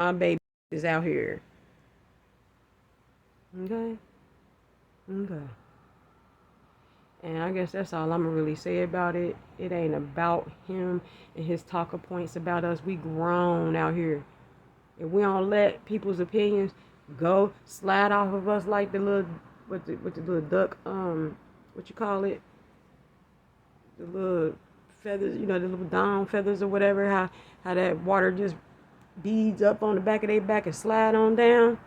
My baby is out here. Okay? Okay. And I guess that's all I'm gonna really say about it. It ain't about him and his talker points about us. We grown out here. If we don't let people's opinions go slide off of us like the little with the little duck, what you call it? The little feathers, the little down feathers or whatever, how that water just beads up on the back of their back and slide on down.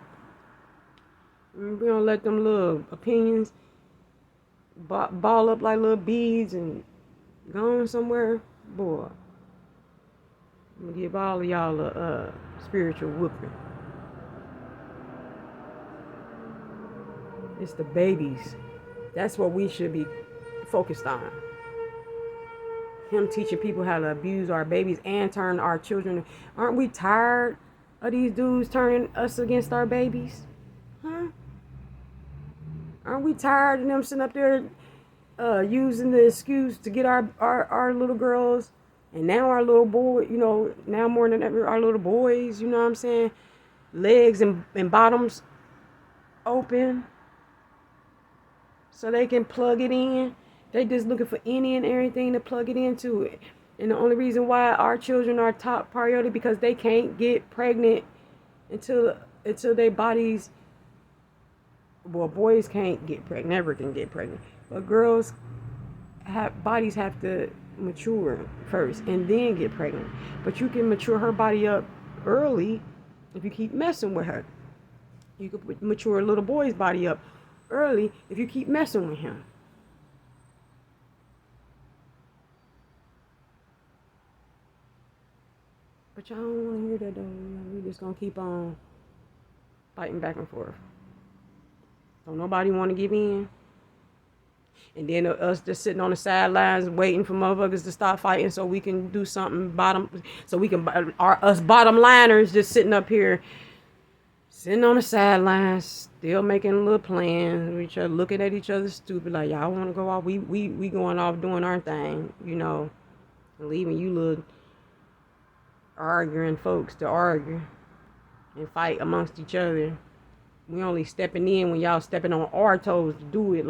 We don't let them little opinions ball up like little beads and go on somewhere. Boy, I'm gonna give all of y'all a spiritual whooping. It's the babies. That's what we should be focused on. Him teaching people how to abuse our babies and turn our children. Aren't we tired of these dudes turning us against our babies? Huh? Aren't we tired of them sitting up there using the excuse to get our little girls and now our little boy, now more than ever, our little boys, you know what I'm saying? Legs and bottoms open so they can plug it in. They just looking for any and everything to plug it into it. And the only reason why our children are top priority because they can't get pregnant until their bodies, well, boys can't get pregnant, never can get pregnant. But girls bodies have to mature first and then get pregnant. But you can mature her body up early if you keep messing with her. You can mature a little boy's body up early if you keep messing with him. But y'all don't want to hear that though. We just gonna keep on fighting back and forth. Don't nobody want to give in. And then us just sitting on the sidelines waiting for motherfuckers to stop fighting so we can do something so we can, us bottom liners just sitting up here, sitting on the sidelines, still making little plans. We each looking at each other stupid like, y'all want to go off? We going off doing our thing, leaving you little arguing folks to argue and fight amongst each other. We only stepping in when y'all stepping on our toes to do it,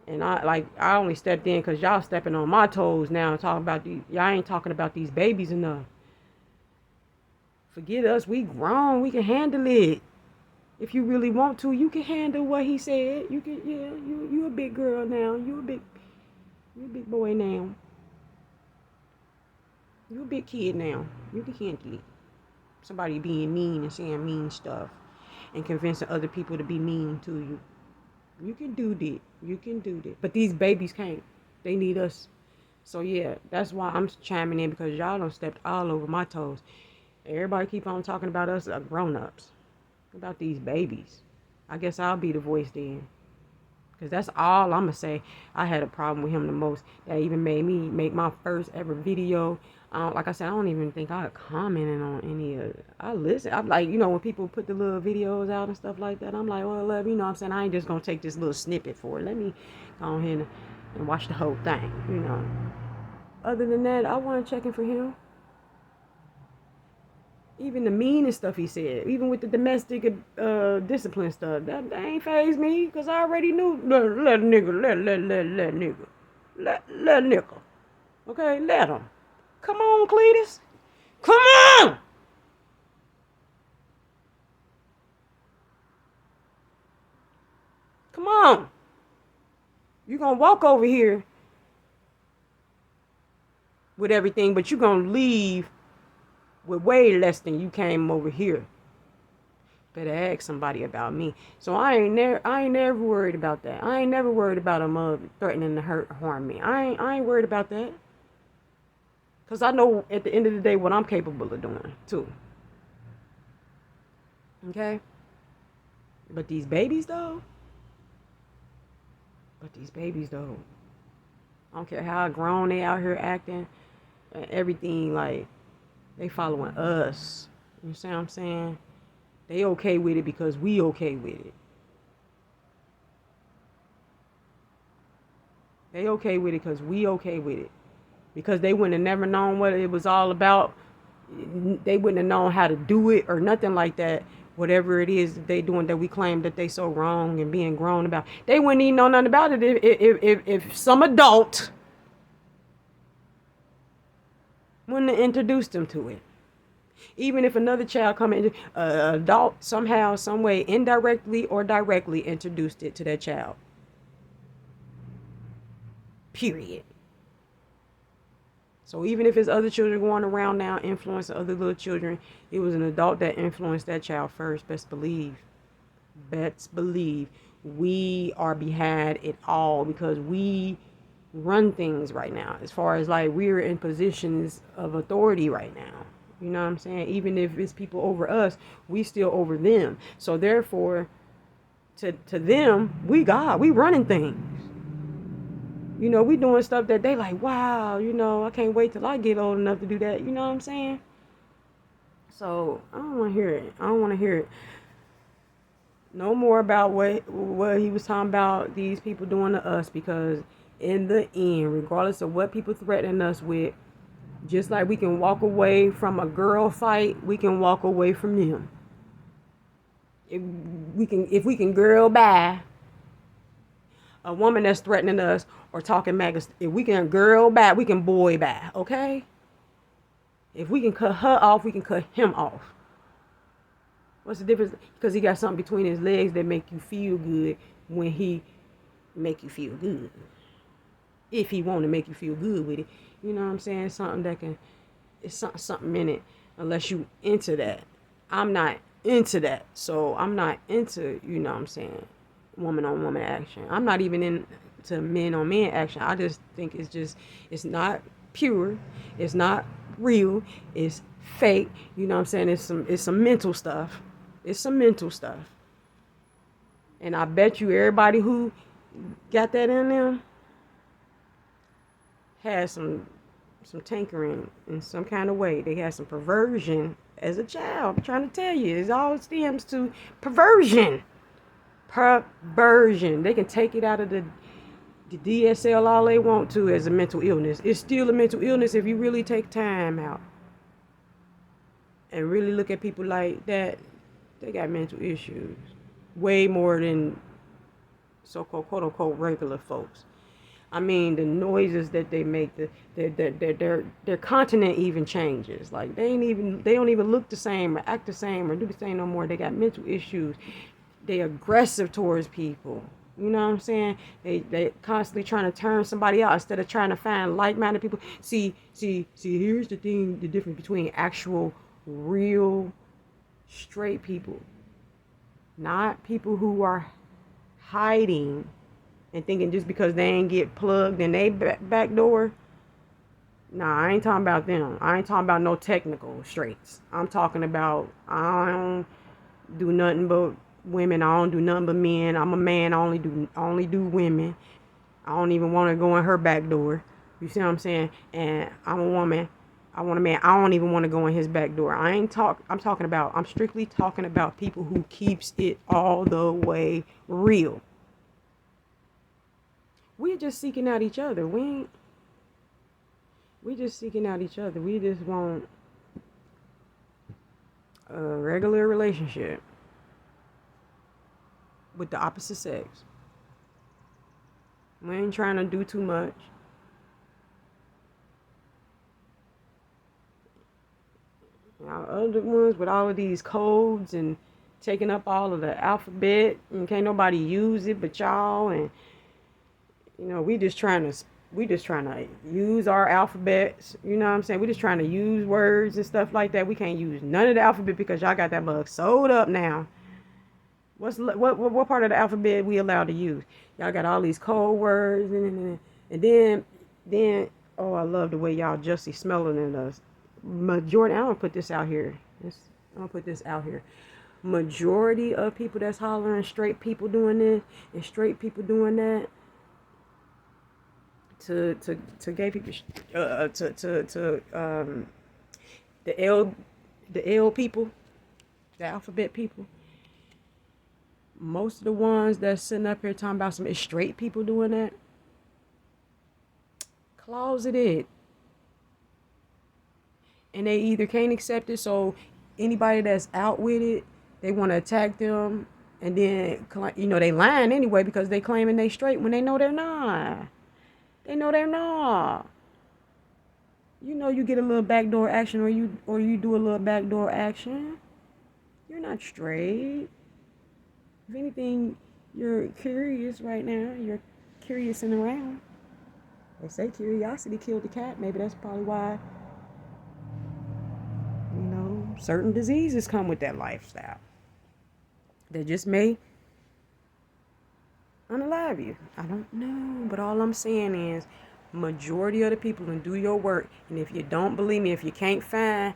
and I only stepped in because y'all stepping on my toes now, talking about y'all ain't talking about these babies enough. Forget us, we grown, we can handle it. If you really want to, you can handle what he said. You can, yeah, you a big girl now. You a big boy now. You a big kid now. You can handle it. Somebody being mean and saying mean stuff and convincing other people to be mean to you. You can do that. You can do that. But these babies can't. They need us. So yeah, that's why I'm chiming in, because y'all done stepped all over my toes. Everybody keep on talking about us grown-ups. About these babies. I guess I'll be the voice then. Because that's all I'm going to say. I had a problem with him the most. That even made me make my first ever video. Like I said, I don't even think I commented on any of it. I listen. I'm like, when people put the little videos out and stuff like that, I'm like, well, love, what I'm saying? I ain't just going to take this little snippet for it. Let me go ahead and watch the whole thing, Other than that, I wasn't checking for him. Even the meanest stuff he said, even with the domestic discipline stuff, that ain't phased me, because I already knew. Let nigga, let nigga. Let nigga. Okay, let him. Come on, Cletus. Come on! Come on. You gonna walk over here with everything, but you gonna leave with way less than you came over here. Better ask somebody about me. So I ain't never worried about that. I ain't never worried about a mother threatening to harm me. I ain't worried about that. Cause I know at the end of the day what I'm capable of doing too. Okay? But these babies though. I don't care how grown they out here acting and everything, like they following us. You see what I'm saying? They okay with it because we okay with it. They okay with it because we okay with it. Because they wouldn't have never known what it was all about they wouldn't have known how to do it or nothing like that. Whatever it is that they doing that we claim that they so wrong and being grown about, they wouldn't even know nothing about it if some adult wouldn't have introduced them to it. Even if another child come in, adult somehow, some way, indirectly or directly introduced it to that child. Period. So even if it's other children going around now influencing other little children, it was an adult that influenced that child first. Best believe. Best believe. We are behind it all because we run things right now. As far as like we're in positions of authority right now. You know what I'm saying? Even if it's people over us, we still over them. So therefore, to them, we God. We running things. You know, we doing stuff that they like, wow, you know, I can't wait till I get old enough to do that. You know what I'm saying? So I don't want to hear it. I don't want to hear it. No more about what he was talking about these people doing to us, because in the end, regardless of what people threaten us with, just like we can walk away from a girl fight, we can walk away from them. If we can girl by a woman that's threatening us or talking maggots, if we can girl back, we can boy back, okay? If we can cut her off, we can cut him off. What's the difference? Because he got something between his legs that make you feel good when he make you feel good. If he want to make you feel good with it. You know what I'm saying? Something that can, it's something in it, unless you into that. I'm not into that. So I'm not into, you know what I'm saying, woman on woman action. I'm not even into men on men action. I just think it's not pure. It's not real. It's fake. You know what I'm saying? It's some mental stuff. It's some mental stuff. And I bet you everybody who got that in them had some tinkering in some kind of way. They had some perversion as a child. I'm trying to tell you, it all stems to perversion. Perversion. They can take it out of the DSL all they want to as a mental illness. It's still a mental illness if you really take time out and really look at people like that. They got mental issues way more than so-called quote-unquote regular folks. I mean, the noises that they make, their continent even changes. Like they don't even look the same or act the same or do the same no more. They got mental issues. They aggressive towards people. You know what I'm saying? They constantly trying to turn somebody out instead of trying to find like-minded people. See, here's the thing, the difference between actual, real, straight people. Not people who are hiding and thinking just because they ain't get plugged in they back door. Nah, I ain't talking about them. I ain't talking about no technical straights. I'm talking about, I don't do nothing but women. I don't do nothing but men. I'm a man. I only do women. I don't even want to go in her back door. You see what I'm saying? And I'm a woman. I want a man. I don't even want to go in his back door. I'm strictly talking about people who keeps it all the way real. We're just seeking out each other. We just seeking out each other. We just want a regular relationship with the opposite sex. We ain't trying to do too much. Now, other ones with all of these codes and taking up all of the alphabet and can't nobody use it but y'all, and you know, we just trying to use our alphabets. You know what I'm saying? We just trying to use words and stuff like that. We can't use none of the alphabet because y'all got that bug sewed up now. What part of the alphabet we allowed to use? Y'all got all these code words and then oh, I love the way y'all Jussie Smollett and us. Majority, I'm gonna put this out here. Majority of people that's hollering, straight people doing this and straight people doing that, to gay people, the L people, the alphabet people. Most of the ones that's sitting up here talking about some straight people doing that, closeted and they either can't accept it, so anybody that's out with it, they want to attack them, and then they lying anyway because they claiming they straight when they know they're not. They know they're not. You get a little backdoor action, or you do a little backdoor action. You're not straight. If anything, you're curious right now. You're curious and around. They say curiosity killed the cat. Maybe that's probably why, certain diseases come with that lifestyle. They just may unalive you. I don't know. But all I'm saying is, majority of the people, and do your work. And if you don't believe me, if you can't find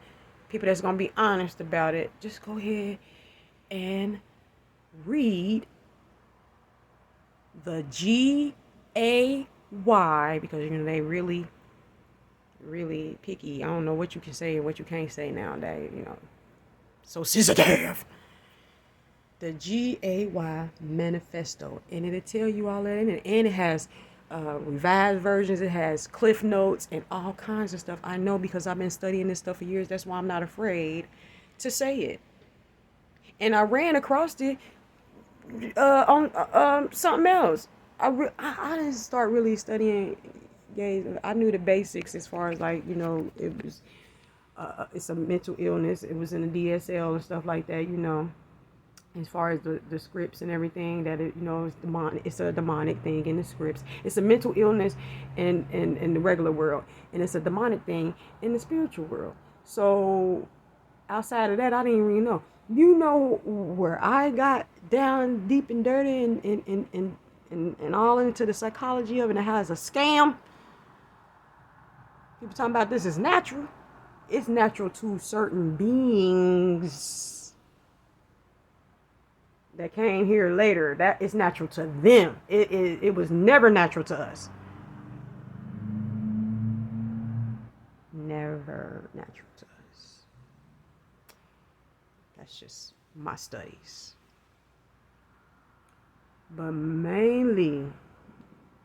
people that's going to be honest about it, just go ahead and read the GAY, because they really picky. I don't know what you can say and what you can't say nowadays, so sensitive. The GAY manifesto, and it'll tell you all that in it, and it has revised versions, it has cliff notes and all kinds of stuff. I know because I've been studying this stuff for years. That's why I'm not afraid to say it. And I ran across it on something else. I didn't start really studying gays. I knew the basics as far as it was it's a mental illness. It was in the DSL and stuff like that. As far as the scripts and everything, that it's demonic. It's a demonic thing in the scripts. It's a mental illness in the regular world, and it's a demonic thing in the spiritual world. So outside of that, I didn't really know. Where I got down deep and dirty and all into the psychology of it, and how it's a scam. People talking about this is natural. It's natural to certain beings that came here later. That is natural to them. It was never natural to us. Never natural to us. That's just my studies. But mainly,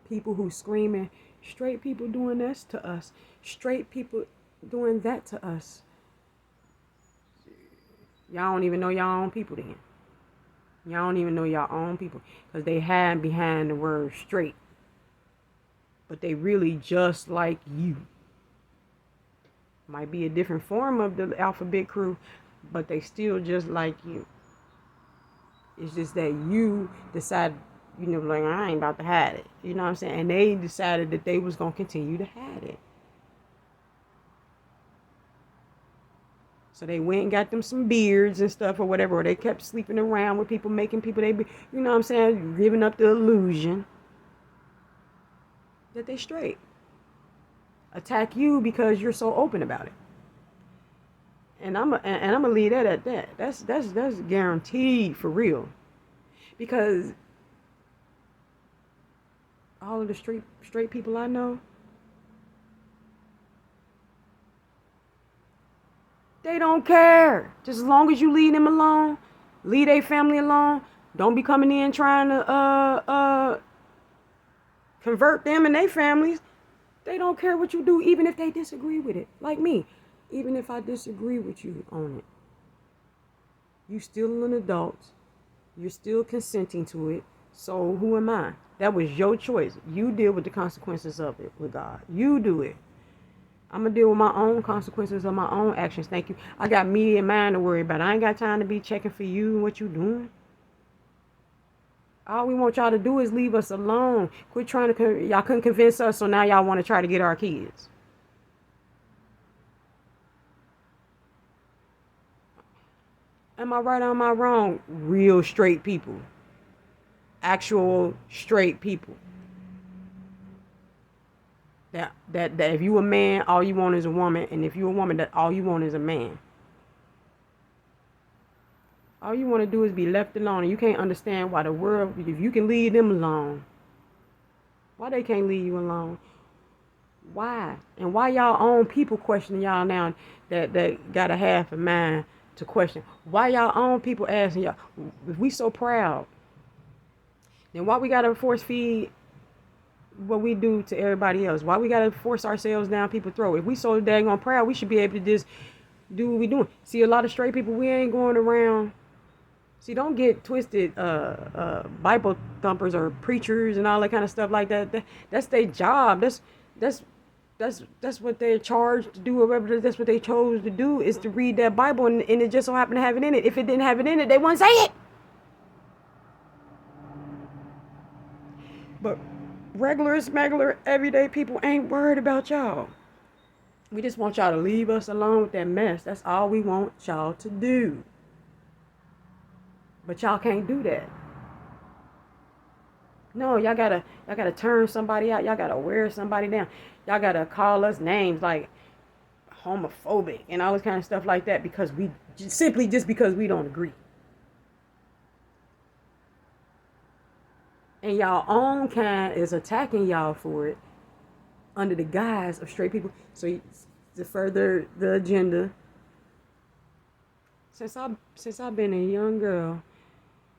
people who screaming, straight people doing this to us, straight people doing that to us. Y'all don't even know y'all own people then. Y'all don't even know y'all own people, because they hide behind the word straight. But they really just like you. Might be a different form of the alphabet crew, but they still just like you. It's just that you decided, I ain't about to hide it. You know what I'm saying? And they decided that they was going to continue to hide it. So they went and got them some beards and stuff or whatever, or they kept sleeping around with people, making people, giving up the illusion that they straight. Attack you because you're so open about it. And I'm gonna leave that at that. That's guaranteed for real. Because all of the straight people I know, they don't care. Just as long as you leave them alone, leave their family alone. Don't be coming in trying to convert them and their families. They don't care what you do, even if they disagree with it. Like me. Even if I disagree with you on it, you still an adult. You're still consenting to it. So who am I? That was your choice. You deal with the consequences of it with God. You do it. I'm going to deal with my own consequences of my own actions. Thank you. I got me and mine to worry about. I ain't got time to be checking for you and what you doing. All we want y'all to do is leave us alone. Quit trying to, y'all couldn't convince us, so now y'all want to try to get our kids. Am I right or am I wrong? Real straight people. Actual straight people. That if you a man, all you want is a woman. And if you a woman, that all you want is a man. All you want to do is be left alone. And you can't understand why the world, if you can leave them alone, why they can't leave you alone? Why? And why y'all own people questioning y'all now that got a half a mind to question? Why y'all own people asking y'all, if we so proud, then why we gotta force feed what we do to everybody else? Why we gotta force ourselves down people's throat? If we so daggone proud, we should be able to just do what we doing. See, a lot of straight people, we ain't going around. See, don't get twisted. Bible thumpers or preachers and all that kind of stuff like that. That's their job. That's that's what they're charged to do, or whatever. That's what they chose to do, is to read that Bible, and it just so happened to have it in it. If it didn't have it in it, they wouldn't say it. But regular, smuggler, everyday people ain't worried about y'all. We just want y'all to leave us alone with that mess. That's all we want y'all to do. But y'all can't do that. No, y'all gotta turn somebody out. Y'all gotta wear somebody down. Y'all gotta call us names like homophobic and all this kind of stuff like that, because we simply just because we don't agree. And y'all own kind is attacking y'all for it under the guise of straight people. So to further the agenda, since I've been a young girl,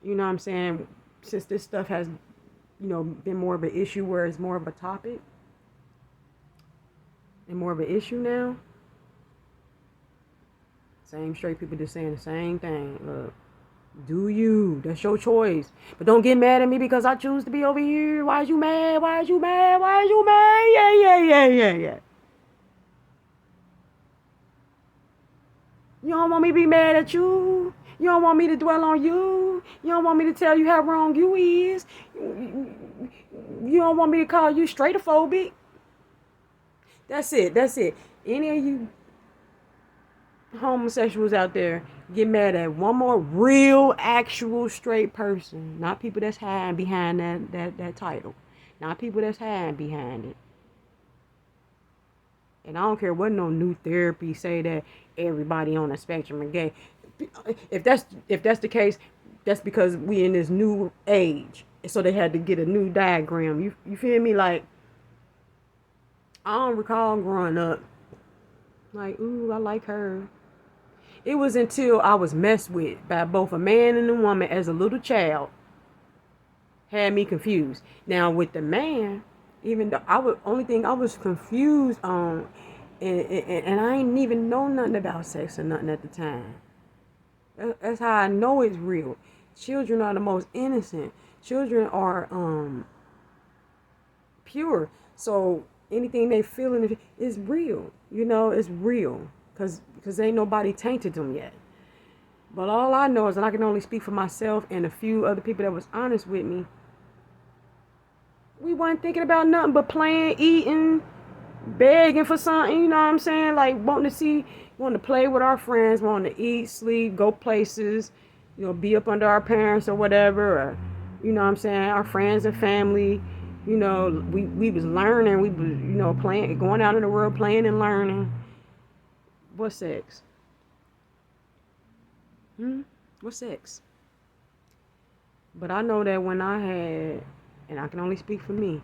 you know what I'm saying, since this stuff has, been more of an issue, where it's more of a topic and more of an issue now, same straight people just saying the same thing. Look, do you? That's your choice. But don't get mad at me because I choose to be over here. Why is you mad? Why is you mad? Why is you mad? Yeah. You don't want me to be mad at you. You don't want me to dwell on you. You don't want me to tell you how wrong you is. You don't want me to call you straightophobic. That's it. Any of you homosexuals out there, get mad at one more real, actual, straight person. Not people that's hiding behind that title. Not people that's hiding behind it. And I don't care what no new therapy say that everybody on the spectrum are gay. If that's the case, that's because we in this new age. So they had to get a new diagram. You feel me? Like, I don't recall growing up like, ooh, I like her. It was until I was messed with by both a man and a woman as a little child, had me confused. Now with the man, even though only thing I was confused on, and I ain't even know nothing about sex or nothing at the time. That's how I know it's real. Children are the most innocent. Children are pure. So anything they feeling is real. It's real. Because ain't nobody tainted them yet. But all I know is, and I can only speak for myself and a few other people that was honest with me, we weren't thinking about nothing but playing, eating, begging for something, you know what I'm saying? Like wanting to play with our friends, wanting to eat, sleep, go places, be up under our parents or whatever, or, you know what I'm saying, our friends and family. We was learning, we was, playing, going out in the world, playing and learning. What's sex? What's sex? But I know that when I had, and I can only speak for me,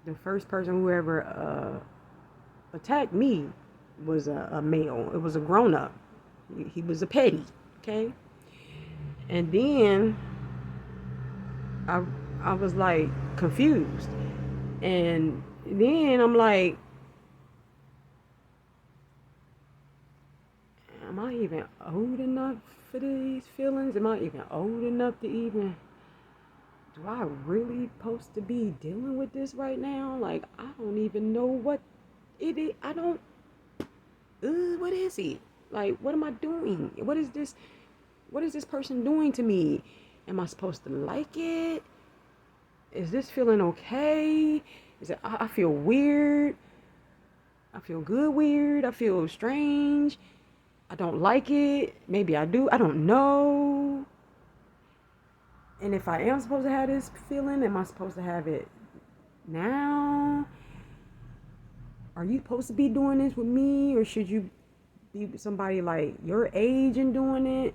the first person who ever attacked me was a male. It was a grown-up. He was a petty, okay? And then I was like confused. And then I'm like, am I even old enough for these feelings? Am I even old enough to even, do I really supposed to be dealing with this right now? Like, I don't even know what it is. I don't, what is it? Like, what am I doing? What is this person doing to me? Am I supposed to like it? Is this feeling okay? Is it, I feel weird. I feel good weird. I feel strange. I don't like it. Maybe I do. I don't know. And if I am supposed to have this feeling, am I supposed to have it now? Are you supposed to be doing this with me? Or should you be with somebody like your age and doing it?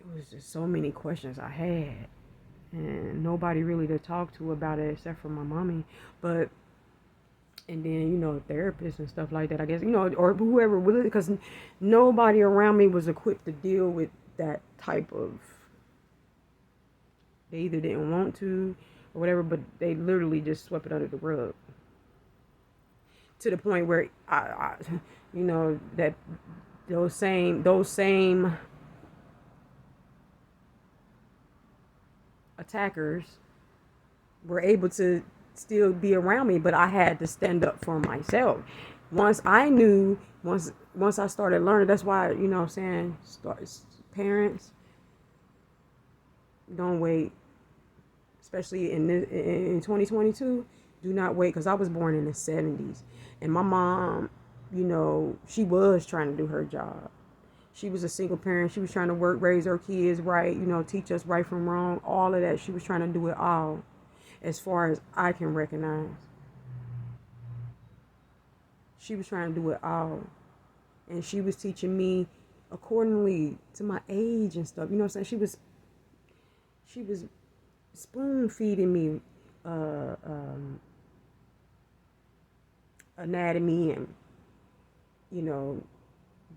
It was just so many questions I had. And nobody really to talk to about it except for my mommy. But and then, therapists and stuff like that, I guess, or whoever, because nobody around me was equipped to deal with that type of, they either didn't want to, or whatever, but they literally just swept it under the rug to the point where you know, that those same attackers were able to still be around me, but I had to stand up for myself. Once I knew, once I started learning, that's why, you know what I'm saying, parents, don't wait, especially in 2022. Do not wait, because I was born in the 70s, and my mom, you know, she was trying to do her job. She was a single parent. She was trying to work, raise her kids right, you know, teach us right from wrong, all of that. She was trying to do it all, as far as I can recognize. She was trying to do it all. And she was teaching me accordingly to my age and stuff. You know what I'm saying? She was spoon feeding me anatomy and, you know,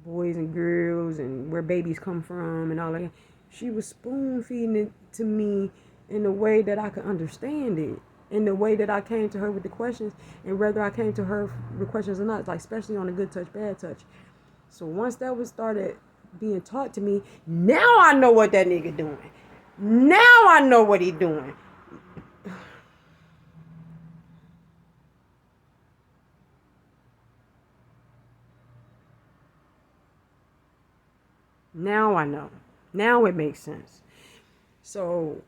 boys and girls and where babies come from and all that. She was spoon feeding it to me in a way that I could understand it, in the way that I came to her with the questions, and whether I came to her with questions or not, like especially on the good touch, bad touch. So once that was started being taught to me, now I know what that nigga doing. Now I know what he doing. Now I know. Now it makes sense. So,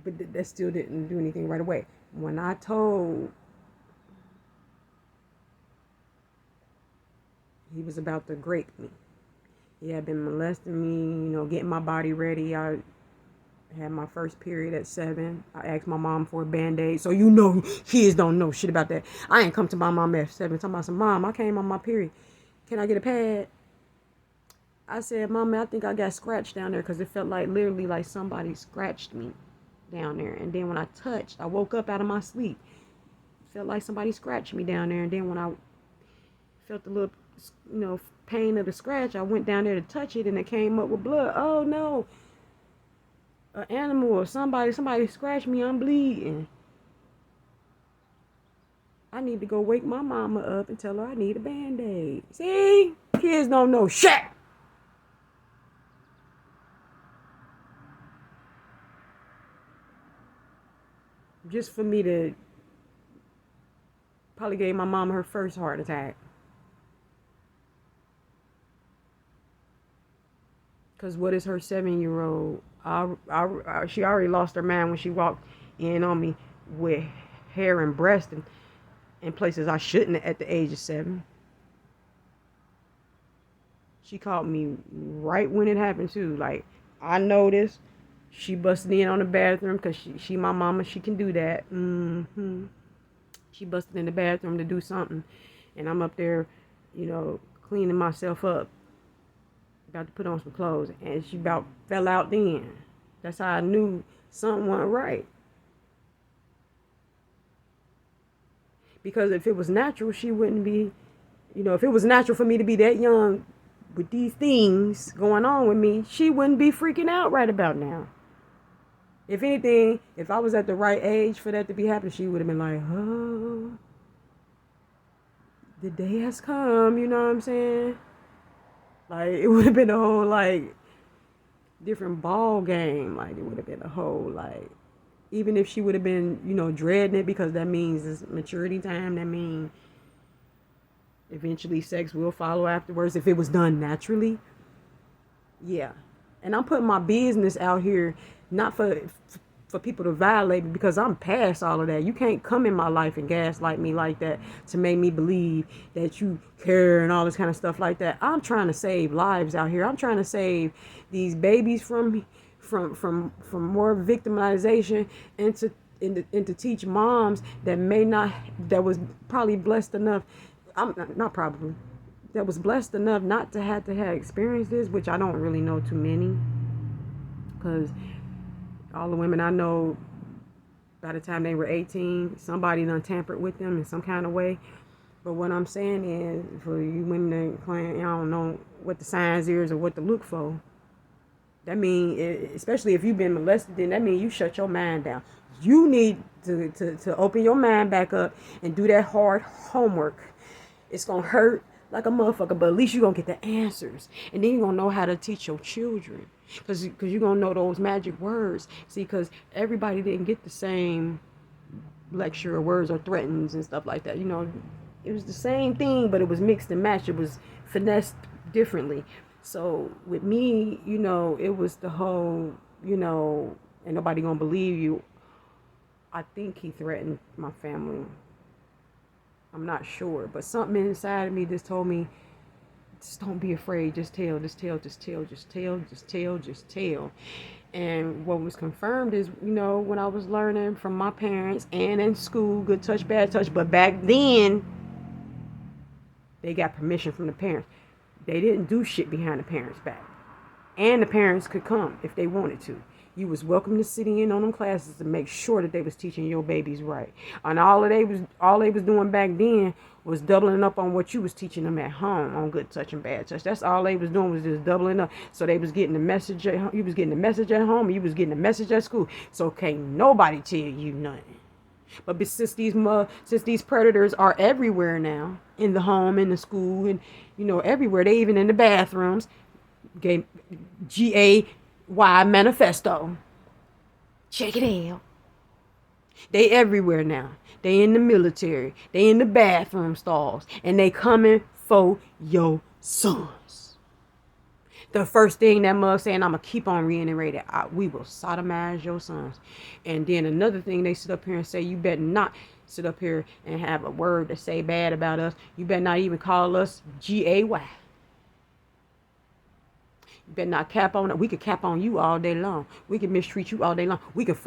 but that still didn't do anything right away. When I told he was about to grape me, he had been molesting me, you know, getting my body ready. I had my first period at 7. I asked my mom for a Band-Aid. So you know kids don't know shit about that. I ain't come to my mom at 7 talking about some, Mom, I came on my period. Can I get a pad? I said, Mama, I think I got scratched down there, because it felt like literally like somebody scratched me down there. And then when I touched, I woke up out of my sleep. It felt like somebody scratched me down there. And then when I felt the little, you know, pain of the scratch, I went down there to touch it, and it came up with blood. Oh no, an animal or somebody scratched me. I'm bleeding. I need to go wake my mama up and tell her I need a Band-Aid. See, kids don't know shit. Just for me to probably gave my mom her first heart attack. Because what is her 7-year-old? She already lost her mind when she walked in on me with hair and breast and in places I shouldn't at the age of 7. She caught me right when it happened too. Like, I noticed she busted in on the bathroom, because she my mama. She can do that. She busted in the bathroom to do something. And I'm up there, you know, cleaning myself up, about to put on some clothes, and she about fell out then. That's how I knew something wasn't right. Because if it was natural, she wouldn't be, you know, if it was natural for me to be that young with these things going on with me, she wouldn't be freaking out right about now. If anything, if I was at the right age for that to be happening, she would have been like, oh, the day has come, you know what I'm saying? Like, it would have been a whole, like, different ball game. Like, it would have been a whole, like, even if she would have been, you know, dreading it, because that means it's maturity time. That means eventually sex will follow afterwards if it was done naturally. Yeah. And I'm putting my business out here, not for people to violate me, because I'm past all of that. You can't come in my life and gaslight me like that to make me believe that you care and all this kind of stuff like that. I'm trying to save lives out here. I'm trying to save these babies from more victimization, and to teach moms that may not, that was probably blessed enough, I'm not probably, that was blessed enough not to have experienced this, which I don't really know too many, because all the women I know, by the time they were 18, somebody done tampered with them in some kind of way. But what I'm saying is, for you women that claim, I don't know what the signs is or what to look for, That mean, especially if you've been molested, then that means you shut your mind down. You need to open your mind back up and do that hard homework. It's going to hurt like a motherfucker, but at least you're going to get the answers. And then you're going to know how to teach your children. Because you're going to know those magic words. See, because everybody didn't get the same lecture or words or threatens and stuff like that. You know, it was the same thing, but it was mixed and matched. It was finessed differently. So with me, you know, it was the whole, you know, ain't nobody gonna believe you. I think he threatened my family. I'm not sure, but something inside of me just told me, just don't be afraid. Just tell, just tell, just tell, just tell, just tell, just tell. And what was confirmed is, you know, when I was learning from my parents and in school, good touch, bad touch. But back then, they got permission from the parents. They didn't do shit behind the parents' back. And the parents could come if they wanted to. You was welcome to sit in on them classes to make sure that they was teaching your babies right. And all they was doing back then was doubling up on what you was teaching them at home on good touch and bad touch. That's all they was doing, was just doubling up. So they was getting the message at home. You was getting the message at home. You was getting the message at school. So can't nobody tell you nothing. But since these predators are everywhere now, in the home, in the school, and you know, everywhere, they even in the bathrooms. GAY manifesto. Check it out. They everywhere now. They in the military. They in the bathroom stalls, and they coming for your sons. The first thing that mug saying, I'm going to keep on reiterating, we will sodomize your sons. And then another thing, they sit up here and say, you better not sit up here and have a word to say bad about us. You better not even call us GAY. You better not cap on it. We could cap on you all day long. We could mistreat you all day long. We could